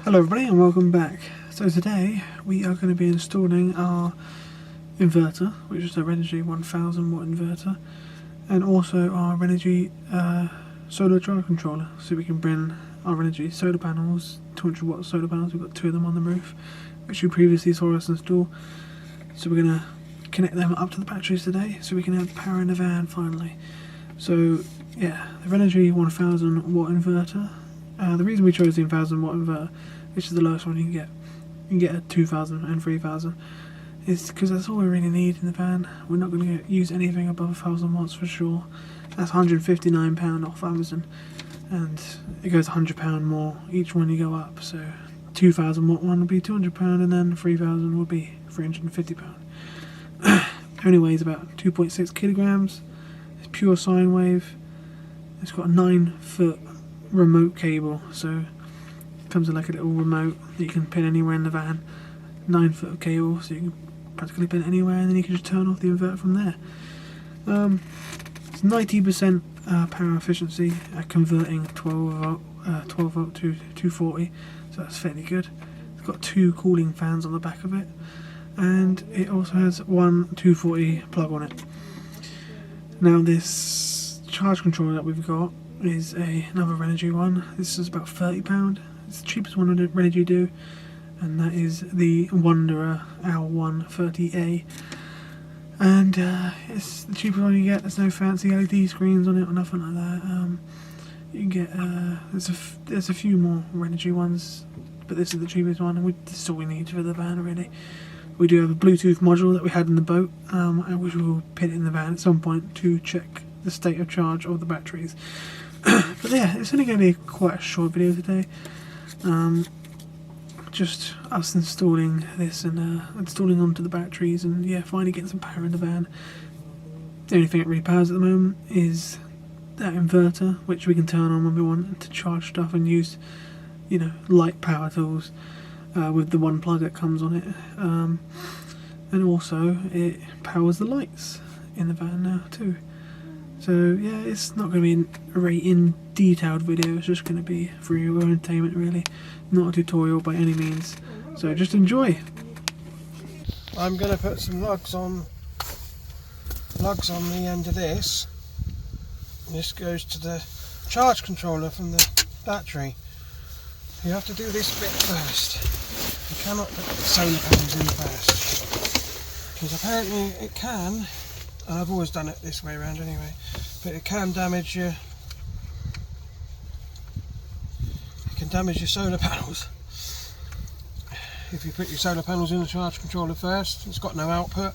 Hello everybody and welcome back. So today we are going to be installing our inverter, which is a Renogy 1000w Inverter, and also our Renogy solar charge controller, so we can bring our Renogy solar panels, 200 watt solar panels. We've got two of them on the roof, which you previously saw us install. So we're going to connect them up to the batteries today, so we can have power in the van finally. So yeah, the Renogy 1000w Inverter. The reason we chose the 1000w inverter, which is the lowest one you can get a 2000 and 3000, is because that's all we really need in the van. We're not going to use anything above 1000 watts for sure. That's £159 off Amazon, and it goes £100 more each one you go up. So 2000 watt one would be £200, and then 3000 would be £350. Only weighs about 2.6 kilograms. It's pure sine wave. It's got a 9-foot remote cable, so it comes with like a little remote that you can pin anywhere in the van. 9-foot of cable, so you can practically pin it anywhere, and then you can just turn off the inverter from there. It's 90% power efficiency at converting 12 volt to 240, so that's fairly good. It's got two cooling fans on the back of it, and it also has one 240 plug on it. Now this charge controller that we've got is another Renogy one. This is about £30. It's the cheapest one that Renogy do, and that is the Wanderer L130A. And it's the cheapest one you get. There's no fancy LED screens on it or nothing like that. You can get there's a few more Renogy ones, but this is the cheapest one, and this is all we need for the van really. We do have a Bluetooth module that we had in the boat, and which we'll put in the van at some point to check the state of charge of the batteries. But yeah, it's only going to be quite a short video today. Just us installing this and installing onto the batteries, and yeah, finally getting some power in the van. The only thing it really powers at the moment is that inverter, which we can turn on when we want to charge stuff and use, you know, light power tools with the one plug that comes on it. And also it powers the lights in the van now too. So yeah, it's not going to be a very detailed video, it's just going to be for your entertainment really, not a tutorial by any means, so just enjoy. I'm going to put some lugs on the end of this. This goes to the charge controller from the battery. You have to do this bit first. You cannot put the solar panels in first, because apparently it can, and I've always done it this way around anyway, but it can damage your solar panels if you put your solar panels in the charge controller first. It's got no output.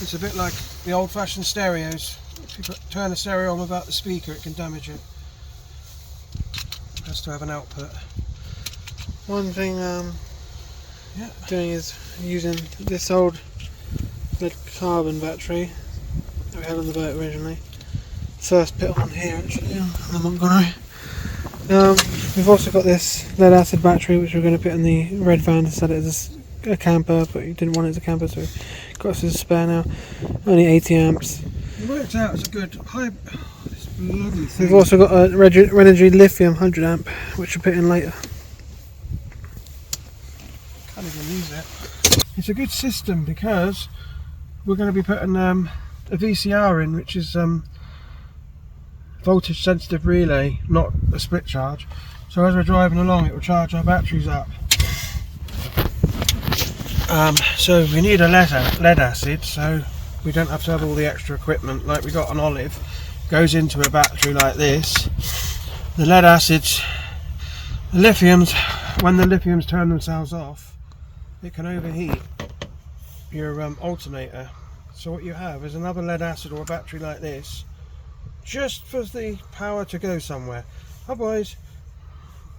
It's a bit like the old-fashioned stereos. If you turn the stereo on without the speaker, it can damage it. It has to have an output. One thing doing is using this old lead carbon battery that we had on the boat originally. First bit on here actually, on the Montgomery. We've also got this lead acid battery, which we're going to put in the red van to sell it as a camper, but you didn't want it as a camper, so we got us as a spare now. Only 80 amps. It worked out as a good high. This bloody thing. We've also got a Renogy lithium 100 amp, which we'll put in later. Can't even use it. It's a good system because we're going to be putting a VCR in, which is voltage sensitive relay, not a split charge. So as we're driving along, it will charge our batteries up. So we need a lead acid, so we don't have to have all the extra equipment. Like we got an Olive, goes into a battery like this. The lead acids, the lithiums, when the lithiums turn themselves off, it can overheat your alternator. So what you have is another lead acid or a battery like this, just for the power to go somewhere. Otherwise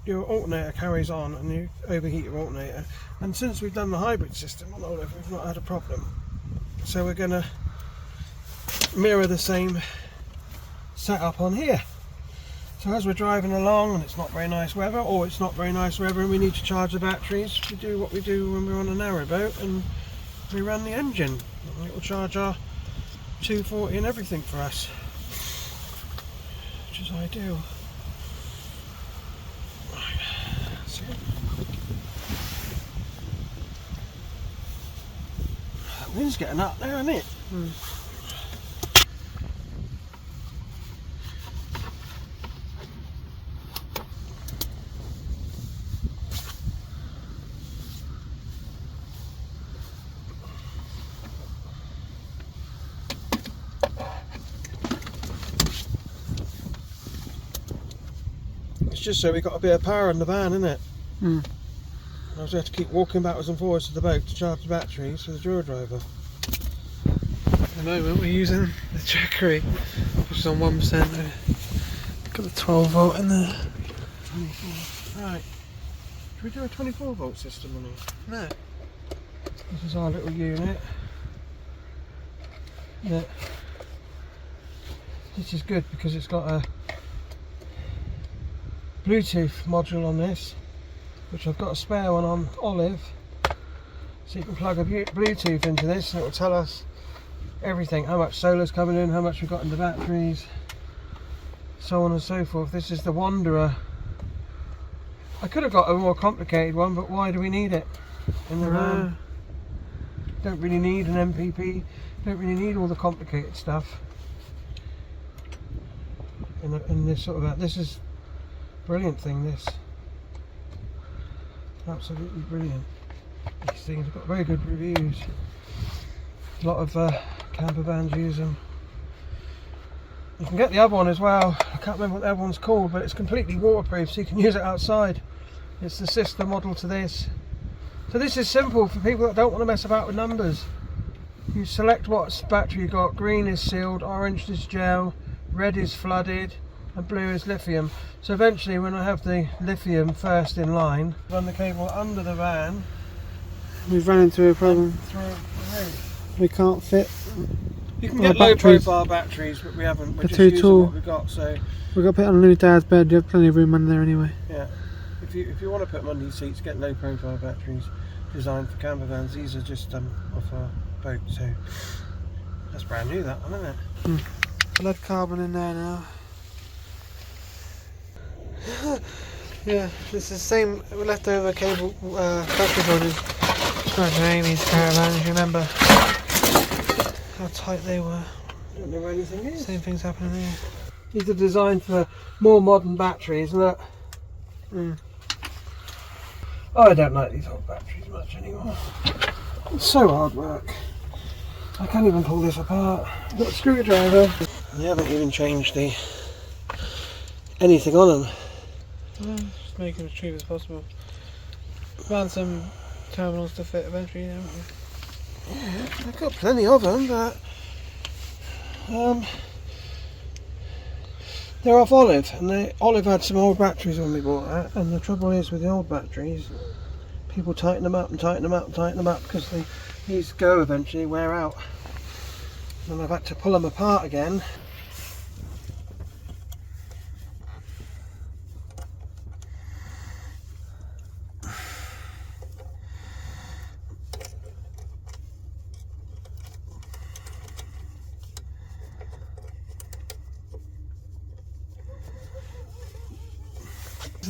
your alternator carries on and you overheat your alternator. And since we've done the hybrid system on Olive, we've not had a problem. So we're going to mirror the same setup on here. So as we're driving along and it's not very nice weather, or it's not very nice weather and we need to charge the batteries, we do what we do when we're on a narrowboat, and we run the engine, and it will charge our 240 and everything for us, which is ideal. Right. So The wind's getting up there, isn't it? It's just so we got a bit of power in the van, isn't it? I was have to keep walking backwards and forwards to the boat to charge the batteries for the dual driver. At the moment we're using the Jackery, which is on 1%. Got the 12 volt in there. 24. Right. Should we do a 24 volt system on it? No. This is our little unit. Yeah. This is good because it's got a Bluetooth module on this, which I've got a spare one on Olive, so you can plug a Bluetooth into this and it will tell us everything, how much solar's coming in, how much we've got in the batteries, so on and so forth. This is the Wanderer. I could have got a more complicated one, but why do we need it in the van? Don't really need an MPP, don't really need all the complicated stuff in this sort of, this is brilliant thing, this. Absolutely brilliant. These things have got very good reviews. A lot of camper vans use them. You can get the other one as well. I can't remember what the other one's called, but it's completely waterproof, so you can use it outside. It's the sister model to this. So this is simple for people that don't want to mess about with numbers. You select what battery you got. Green is sealed, orange is gel, red is flooded, and blue is lithium. So eventually, when I have the lithium first in line, run the cable under the van. We've run into a problem. Through the roof. We can't fit. You can get low profile batteries, but we haven't. We're just too using tall. what we've got. So We've got to put it on Lou's dad's bed. You have plenty of room under there anyway. yeah, if you want to put them under your seats, get low profile batteries designed for camper vans. These are just off our boat. So that's brand new, that one, isn't it? Lead carbon in there now. Yeah, this is the same leftover cable battery holders. From Amy's caravan, if you remember how tight they were. I don't know where anything is. Same thing's happening here. These are designed for more modern batteries, and that. Oh, I don't like these old batteries much anymore. It's so hard work. I can't even pull this apart. I've got a screwdriver. They haven't even changed anything on them. Just make them as cheap as possible. Found some terminals to fit eventually, haven't we? Yeah, I've got plenty of them, but they're off Olive, and Olive had some old batteries when we bought that. And the trouble is with the old batteries, people tighten them up and tighten them up and tighten them up because these go eventually wear out. And I've had to pull them apart again.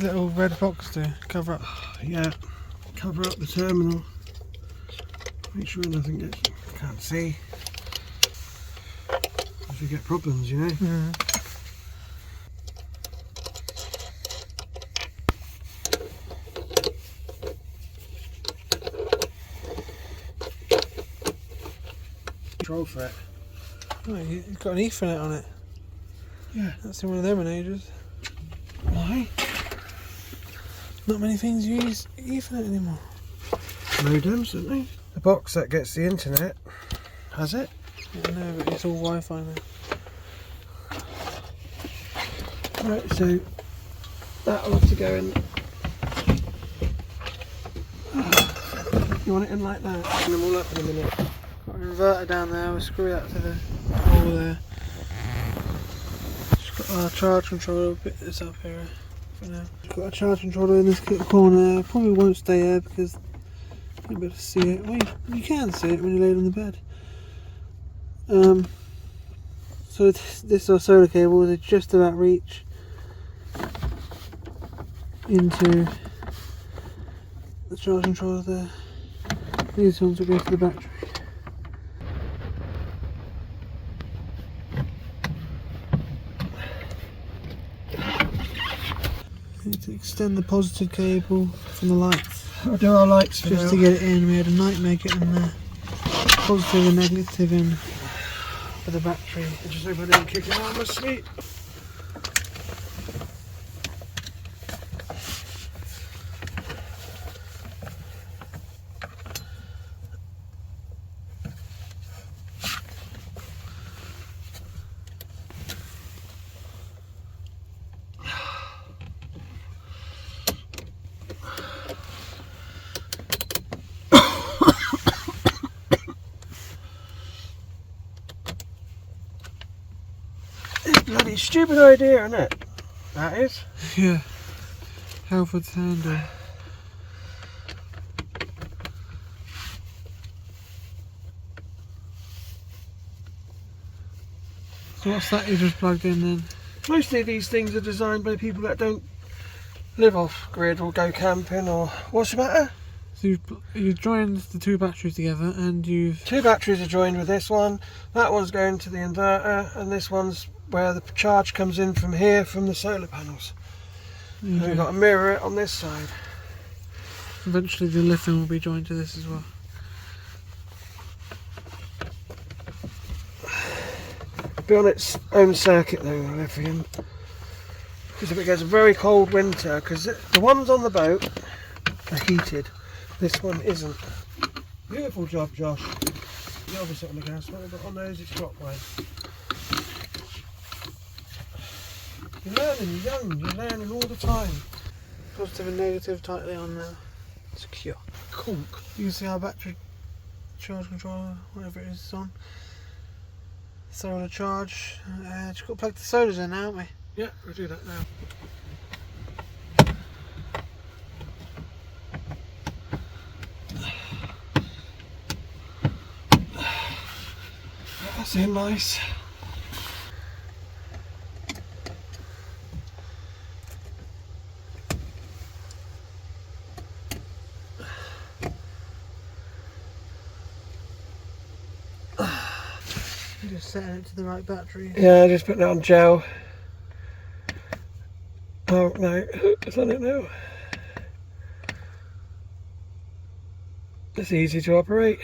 Little red box to cover up. Yeah, cover up the terminal. Make sure nothing gets. Can't see. If you get problems, you know. Control for it. Oh, you've got an Ethernet on it. Yeah. That's in one of them in ages. Why? Not many things use Ethernet anymore. Modems, don't they? The box that gets the internet has it. Yeah, no, but it's all Wi-Fi now. Right, so that'll have to go in. You want it in like that? And them all up in a minute. Got an inverter down there, we'll screw that to the hole there. Just got our charge controller bit that's up here for now. Just got a charge controller in this little corner. Probably won't stay there because you won't be able to see it. Well, you can see it when you lay it on the bed. So this is our solar cable. They just about reach into the charge controller there. These ones will go to the battery. to extend the positive cable from the lights. I'll do our lights for just now. to get it in. We had a nightmare getting the positive and negative in for the battery. I just hope I didn't kick it out of my sleep. Bloody stupid idea, isn't it? That is. Yeah. Halford's handle. So what's that you just plugged in then? Mostly these things are designed by people that don't live off grid or go camping or... What's the matter? So you've joined the two batteries together and you've... Two batteries are joined with this one. That one's going to the inverter and this one's where the charge comes in from here from the solar panels. And we've got to mirror it on this side. Eventually the lithium will be joined to this as well. Be on its own circuit though, the lithium. Because if it gets a very cold winter, because the ones on the boat are heated, this one isn't. Beautiful job, Josh. The opposite on the gas one, but on those it's clockwise. You're learning, you're young, you're learning all the time. Positive and negative tightly on there. Secure. Conk. You can see our battery charge controller, whatever it is on. Solar charge. Just got to plug the solars in now, haven't we? Yeah, we'll do that now. That's in nice. Just setting it to the right battery. Yeah, just putting it on gel. Oh no, it's on it now. It's easy to operate.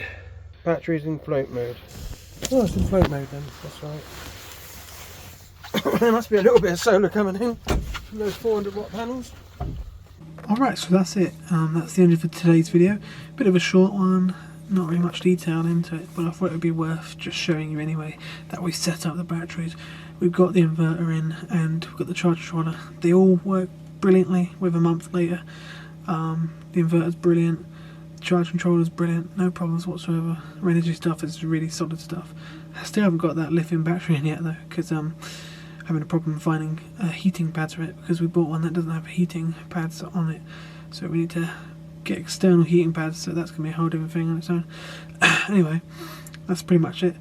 Battery's in float mode. Oh, it's in float mode then, that's right. There must be a little bit of solar coming in from those 400 watt panels. Alright, so that's it. That's the end of today's video. Bit of a short one, not really much detail into it, but I thought it would be worth just showing you anyway that we set up the batteries. We've got the inverter in and we've got the charge controller. They all work brilliantly with a month later. The inverter's brilliant, the charge controller's brilliant, no problems whatsoever. Renogy stuff is really solid stuff. I still haven't got that lithium battery in yet though, because I'm having a problem finding a heating pads for it, because we bought one that doesn't have heating pads on it. So we need to get external heating pads, so that's going to be a whole different thing on its own. Anyway, that's pretty much it.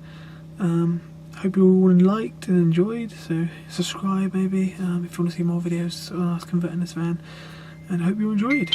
Hope you all liked and enjoyed, so subscribe maybe if you want to see more videos on us converting this van, and I hope you enjoyed.